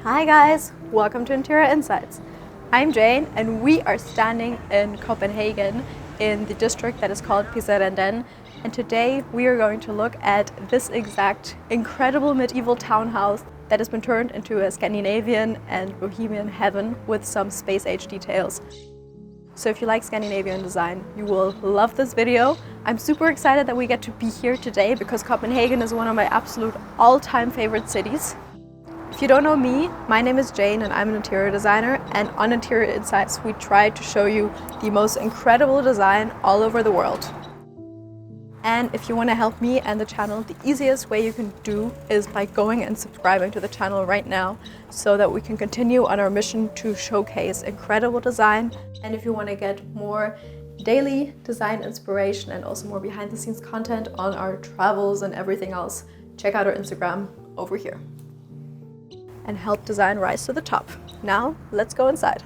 Hi guys, welcome to Interior Insights. I'm Jane and we are standing in Copenhagen in the district that is called Pisserenden, and today we are going to look at this exact incredible medieval townhouse that has been turned into a Scandinavian and Bohemian heaven with some space age details. So if you like Scandinavian design, you will love this video. I'm super excited that we get to be here today because Copenhagen is one of my absolute all-time favorite cities. If you don't know me, my name is Jane and I'm an interior designer, and on Interior Insights we try to show you the most incredible design all over the world. And if you want to help me and the channel, the easiest way you can do is by going and subscribing to the channel right now so that we can continue on our mission to showcase incredible design. And if you want to get more daily design inspiration and also more behind the scenes content on our travels and everything else, check out our Instagram over here and help design rise to the top. Now, let's go inside.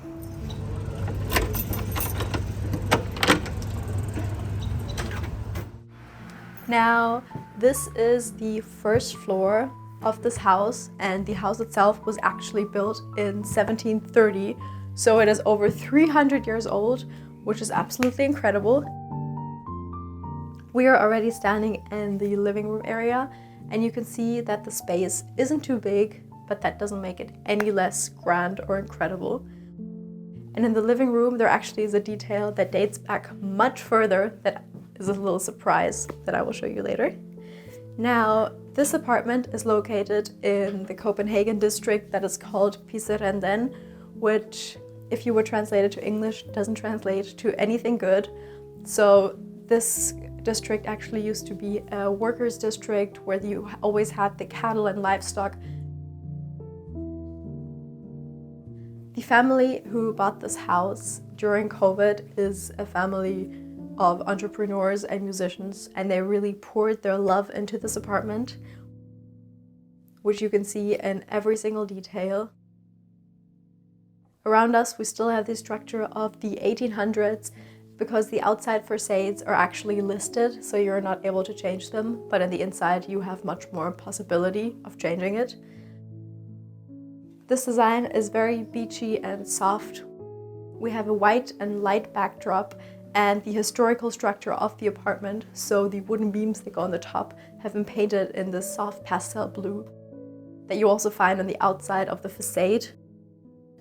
Now, this is the first floor of this house, and the house itself was actually built in 1730, so it is over 300 years old, which is absolutely incredible. We are already standing in the living room area, and you can see that the space isn't too big, but that doesn't make it any less grand or incredible. And in the living room, there actually is a detail that dates back much further that is a little surprise that I will show you later. Now, this apartment is located in the Copenhagen district that is called Pisserenden, which, if you would translate it to English, doesn't translate to anything good. So this district actually used to be a workers' district where you always had the cattle and livestock. The family who bought this house during COVID is a family of entrepreneurs and musicians, and they really poured their love into this apartment, which you can see in every single detail. Around us, we still have the structure of the 1800s because the outside facades are actually listed, so you're not able to change them, but on the inside you have much more possibility of changing it. This design is very beachy and soft. We have a white and light backdrop and the historical structure of the apartment, so the wooden beams that go on the top have been painted in this soft pastel blue that you also find on the outside of the facade.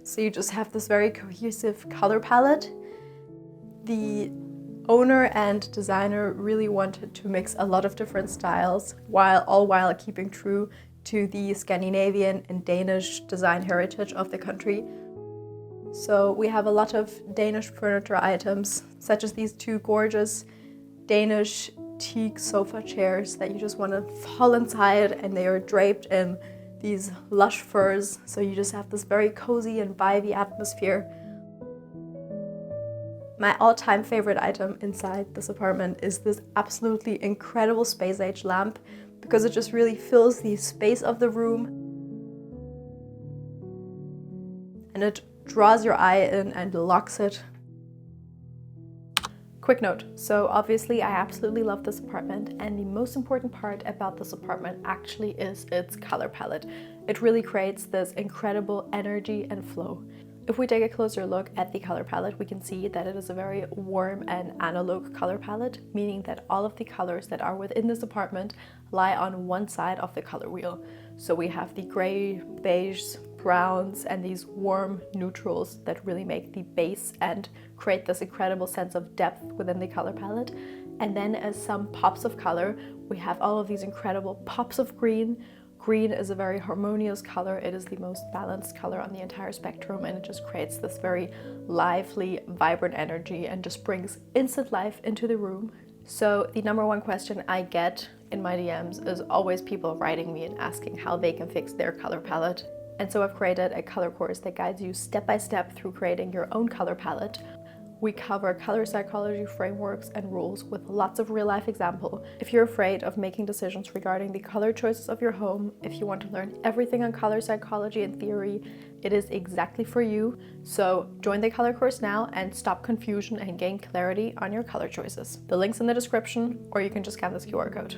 So you just have this very cohesive color palette. The owner and designer really wanted to mix a lot of different styles all while keeping true to the Scandinavian and Danish design heritage of the country. So we have a lot of Danish furniture items, such as these two gorgeous Danish teak sofa chairs that you just want to fall inside, and they are draped in these lush furs, so you just have this very cozy and vibey atmosphere. My all-time favorite item inside this apartment is this absolutely incredible space age lamp, because it just really fills the space of the room and it draws your eye in and locks it. Quick note, so obviously I absolutely love this apartment, and the most important part about this apartment actually is its color palette. It really creates this incredible energy and flow. If we take a closer look at the color palette, we can see that it is a very warm and analog color palette, meaning that all of the colors that are within this apartment lie on one side of the color wheel. So we have the gray, beige, browns, and these warm neutrals that really make the base and create this incredible sense of depth within the color palette. And then as some pops of color, we have all of these incredible pops of green. Green is a very harmonious color. It is the most balanced color on the entire spectrum, and it just creates this very lively, vibrant energy and just brings instant life into the room. So the number one question I get in my DMs is always people writing me and asking how they can fix their color palette. And so I've created a color course that guides you step by step through creating your own color palette. We cover color psychology frameworks and rules with lots of real life examples. If you're afraid of making decisions regarding the color choices of your home, if you want to learn everything on color psychology and theory, it is exactly for you. So join the color course now and stop confusion and gain clarity on your color choices. The link's in the description, or you can just scan this QR code.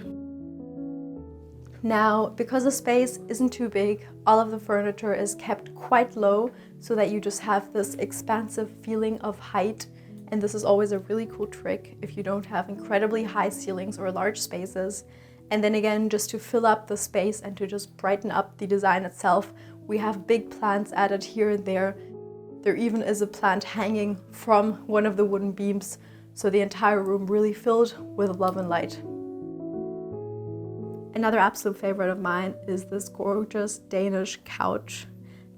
Now, because the space isn't too big, all of the furniture is kept quite low so that you just have this expansive feeling of height. And this is always a really cool trick if you don't have incredibly high ceilings or large spaces. And then again, just to fill up the space and to just brighten up the design itself, we have big plants added here and there. There even is a plant hanging from one of the wooden beams, so the entire room really filled with love and light. Another absolute favorite of mine is this gorgeous Danish couch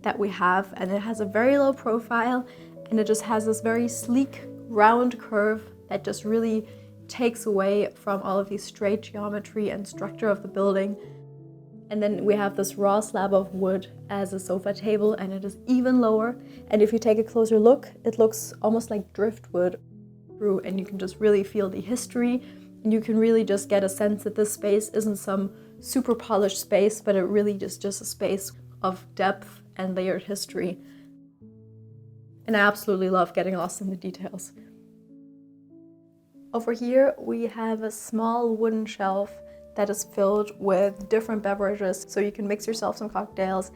that we have, and it has a very low profile and it just has this very sleek round curve that just really takes away from all of the straight geometry and structure of the building. And then we have this raw slab of wood as a sofa table, and it is even lower. And if you take a closer look, it looks almost like driftwood through, and you can just really feel the history. And you can really just get a sense that this space isn't some super polished space, but it really is just a space of depth and layered history. And I absolutely love getting lost in the details. Over here, we have a small wooden shelf that is filled with different beverages, so you can mix yourself some cocktails.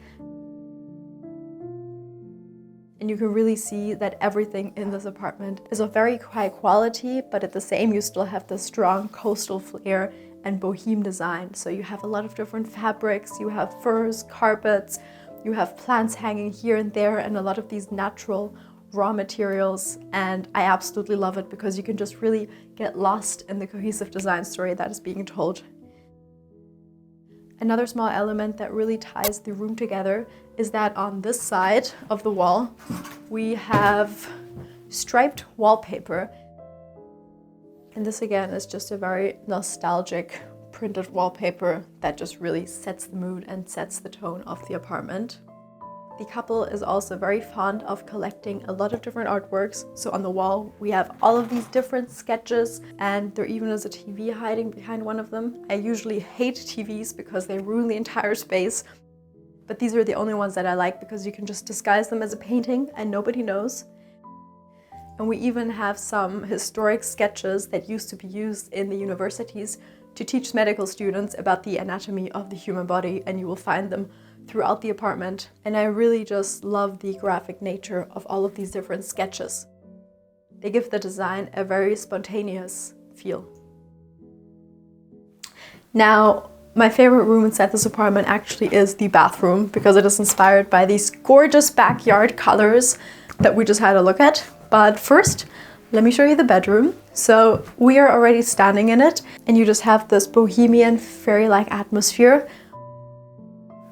And you can really see that everything in this apartment is of very high quality, but at the same, you still have this strong coastal flair and boheme design. So you have a lot of different fabrics, you have furs, carpets, you have plants hanging here and there, and a lot of these natural raw materials. And I absolutely love it because you can just really get lost in the cohesive design story that is being told. Another small element that really ties the room together is that on this side of the wall, we have striped wallpaper. And this again is just a very nostalgic printed wallpaper that just really sets the mood and sets the tone of the apartment. The couple is also very fond of collecting a lot of different artworks. So on the wall, we have all of these different sketches, and there even is a TV hiding behind one of them. I usually hate TVs because they ruin the entire space, but these are the only ones that I like because you can just disguise them as a painting and nobody knows. And we even have some historic sketches that used to be used in the universities to teach medical students about the anatomy of the human body, and you will find them throughout the apartment. And I really just love the graphic nature of all of these different sketches. They give the design a very spontaneous feel. Now, my favorite room inside this apartment actually is the bathroom because it is inspired by these gorgeous backyard colors that we just had a look at. But first, let me show you the bedroom. So we are already standing in it, and you just have this bohemian fairy-like atmosphere.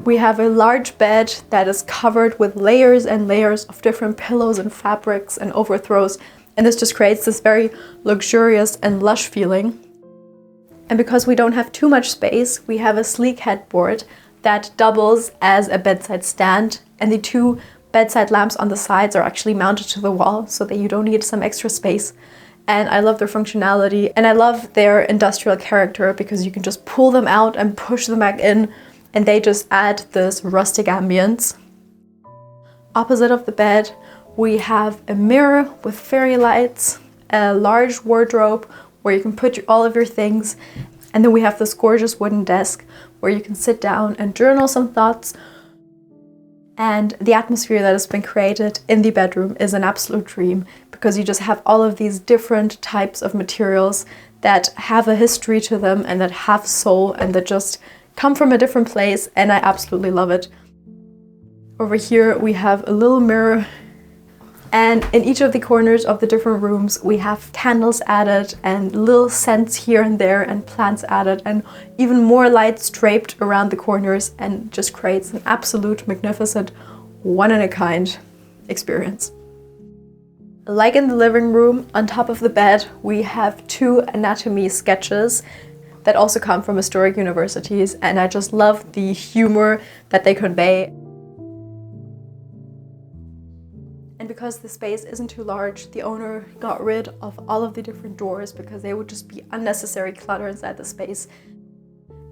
We have a large bed that is covered with layers and layers of different pillows and fabrics and overthrows, and this just creates this very luxurious and lush feeling. And because we don't have too much space, we have a sleek headboard that doubles as a bedside stand, and the two bedside lamps on the sides are actually mounted to the wall so that you don't need some extra space. And I love their functionality, and I love their industrial character because you can just pull them out and push them back in, and they just add this rustic ambience. Opposite of the bed, we have a mirror with fairy lights, a large wardrobe where you can put all of your things, and then we have this gorgeous wooden desk where you can sit down and journal some thoughts. And the atmosphere that has been created in the bedroom is an absolute dream because you just have all of these different types of materials that have a history to them and that have soul and that just come from a different place, and I absolutely love it. Over here we have a little mirror, and in each of the corners of the different rooms we have candles added and little scents here and there and plants added and even more lights draped around the corners, and just creates an absolute magnificent one-in-a-kind experience. Like in the living room, on top of the bed we have two anatomy sketches that also come from historic universities, and I just love the humor that they convey. And because the space isn't too large, the owner got rid of all of the different doors because they would just be unnecessary clutter inside the space,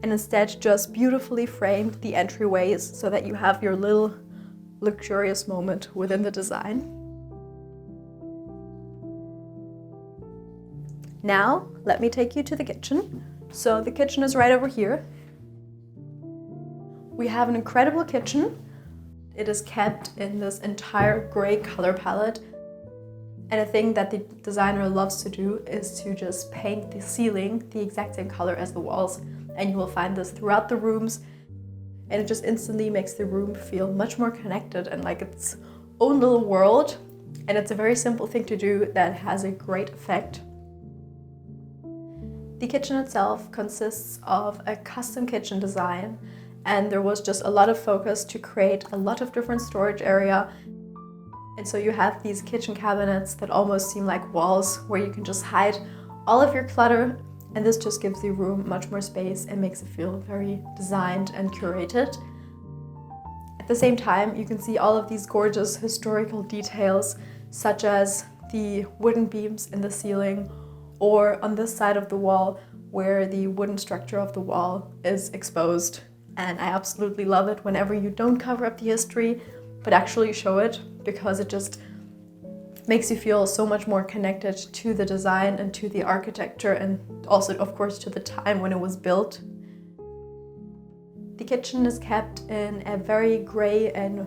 and instead just beautifully framed the entryways so that you have your little luxurious moment within the design. Now, let me take you to the kitchen. So the kitchen is right over here. We have an incredible kitchen. It is kept in this entire gray color palette. And a thing that the designer loves to do is to just paint the ceiling the exact same color as the walls. And you will find this throughout the rooms. And it just instantly makes the room feel much more connected and like its own little world. And it's a very simple thing to do that has a great effect. The kitchen itself consists of a custom kitchen design, and there was just a lot of focus to create a lot of different storage area. And so you have these kitchen cabinets that almost seem like walls where you can just hide all of your clutter, and this just gives the room much more space and makes it feel very designed and curated. At the same time, you can see all of these gorgeous historical details, such as the wooden beams in the ceiling, or on this side of the wall where the wooden structure of the wall is exposed. And I absolutely love it whenever you don't cover up the history, but actually show it, because it just makes you feel so much more connected to the design and to the architecture, and also, of course, to the time when it was built. The kitchen is kept in a very gray and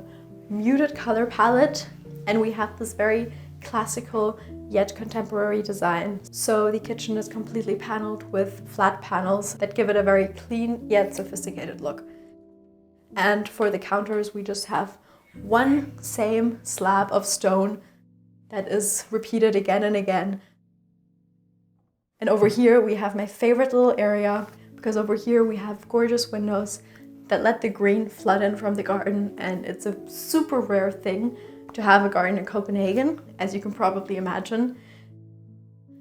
muted color palette, and we have this very classical yet contemporary design. So the kitchen is completely paneled with flat panels that give it a very clean yet sophisticated look. And for the counters, we just have one same slab of stone that is repeated again and again. And over here we have my favorite little area, because over here we have gorgeous windows that let the green flood in from the garden, and it's a super rare thing to have a garden in Copenhagen, as you can probably imagine.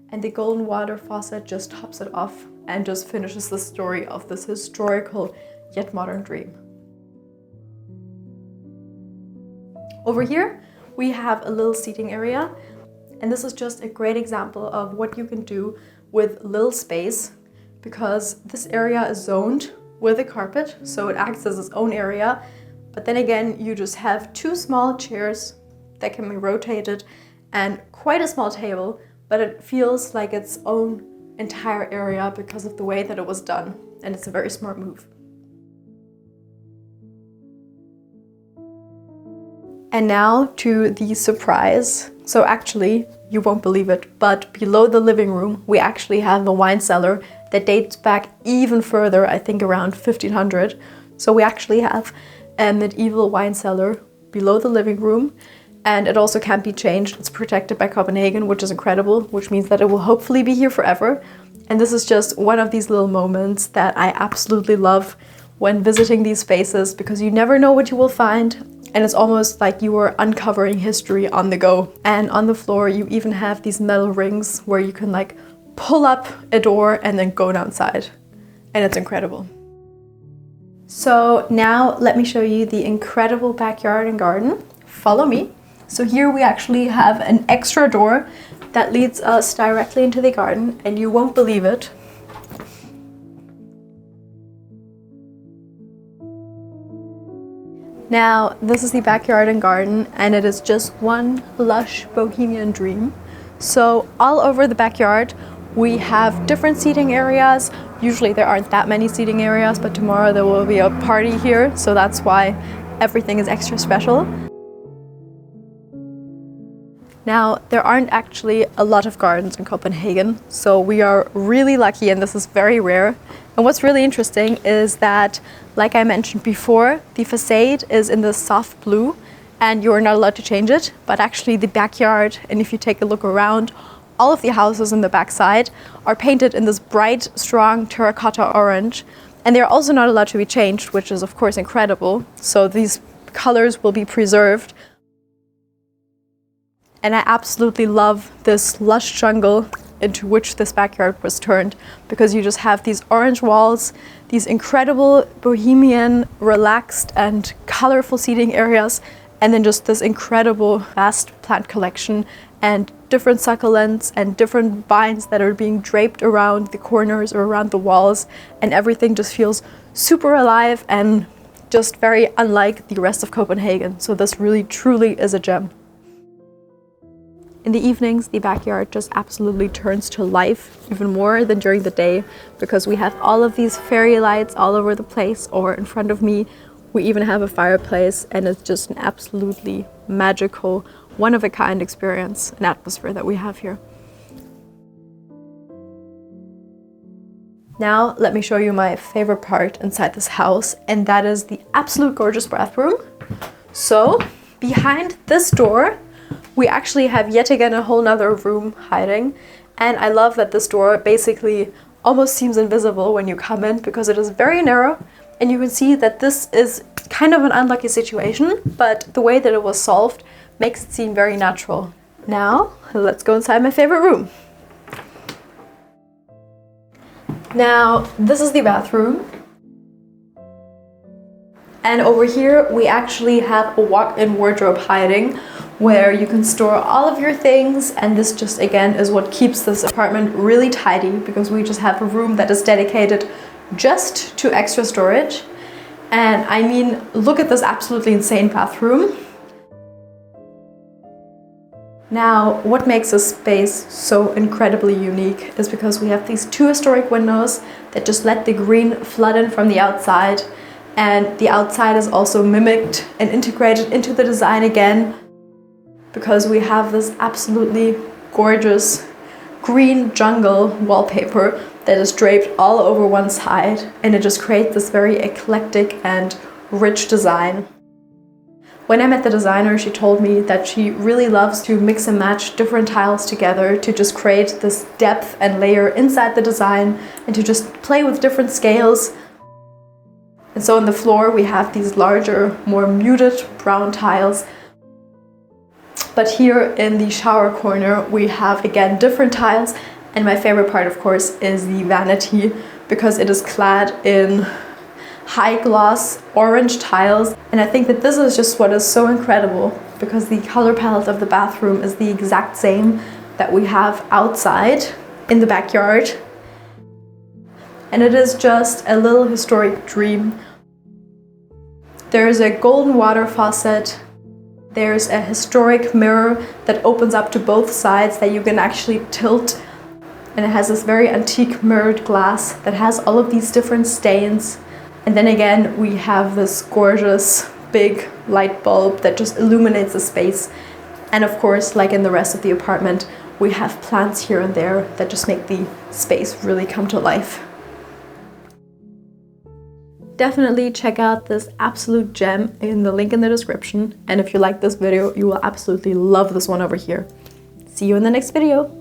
And the golden water faucet just tops it off and just finishes the story of this historical yet modern dream. Over here we have a little seating area, and this is just a great example of what you can do with little space, because this area is zoned with a carpet, so it acts as its own area. But then again, you just have two small chairs that can be rotated and quite a small table, but it feels like its own entire area because of the way that it was done, and it's a very smart move. And now to the surprise. So actually, you won't believe it, but below the living room, we actually have the wine cellar that dates back even further, I think around 1500. So we actually have a medieval wine cellar below the living room, and it also can't be changed. It's protected by Copenhagen, which is incredible, which means that it will hopefully be here forever. And this is just one of these little moments that I absolutely love when visiting these spaces, because you never know what you will find. And it's almost like you are uncovering history on the go. And on the floor, you even have these metal rings where you can like pull up a door and then go downside. And it's incredible. So now let me show you the incredible backyard and garden. Follow me. So here we actually have an extra door that leads us directly into the garden, and you won't believe it. Now, this is the backyard and garden, and it is just one lush bohemian dream. So all over the backyard, we have different seating areas. Usually there aren't that many seating areas, but tomorrow there will be a party here, so that's why everything is extra special. Now, there aren't actually a lot of gardens in Copenhagen, so we are really lucky, and this is very rare. And what's really interesting is that, like I mentioned before, the facade is in this soft blue, and you're not allowed to change it, but actually the backyard, and if you take a look around, all of the houses in the backside are painted in this bright, strong terracotta orange, and they're also not allowed to be changed, which is of course incredible. So these colors will be preserved. And I absolutely love this lush jungle into which this backyard was turned, because you just have these orange walls, these incredible bohemian, relaxed and colorful seating areas, and then just this incredible vast plant collection and different succulents and different vines that are being draped around the corners or around the walls, and everything just feels super alive and just very unlike the rest of Copenhagen. So this really truly is a gem. In the evenings, the backyard just absolutely turns to life, even more than during the day, because we have all of these fairy lights all over the place, or in front of me, We even have a fireplace, and it's just an absolutely magical, one-of-a-kind experience and atmosphere that we have here. Now let me show you my favorite part inside this house, and that is the absolute gorgeous bathroom. So behind this door, we actually have yet again a whole nother room hiding. And I love that this door basically almost seems invisible when you come in, because it is very narrow, and you can see that this is kind of an unlucky situation, but the way that it was solved makes it seem very natural. Now let's go inside my favorite room. Now, this is the bathroom. And over here, we actually have a walk-in wardrobe hiding where you can store all of your things. And this just, again, is what keeps this apartment really tidy, because we just have a room that is dedicated just to extra storage. And I mean, look at this absolutely insane bathroom. Now, what makes this space so incredibly unique is because we have these two historic windows that just let the green flood in from the outside, and the outside is also mimicked and integrated into the design again, because we have this absolutely gorgeous green jungle wallpaper that is draped all over one side, and it just creates this very eclectic and rich design. When I met the designer, she told me that she really loves to mix and match different tiles together to just create this depth and layer inside the design, and to just play with different scales. And so on the floor we have these larger, more muted brown tiles. But here in the shower corner we have again different tiles, and my favorite part of course is the vanity, because it is clad in high gloss orange tiles. And I think that this is just what is so incredible, because the color palette of the bathroom is the exact same that we have outside in the backyard. And it is just a little historic dream. There's a golden water faucet. There's a historic mirror that opens up to both sides that you can actually tilt. And it has this very antique mirrored glass that has all of these different stains. And then again, we have this gorgeous big light bulb that just illuminates the space. And of course, like in the rest of the apartment, we have plants here and there that just make the space really come to life. Definitely check out this absolute gem in the link in the description. And if you like this video, you will absolutely love this one over here. See you in the next video.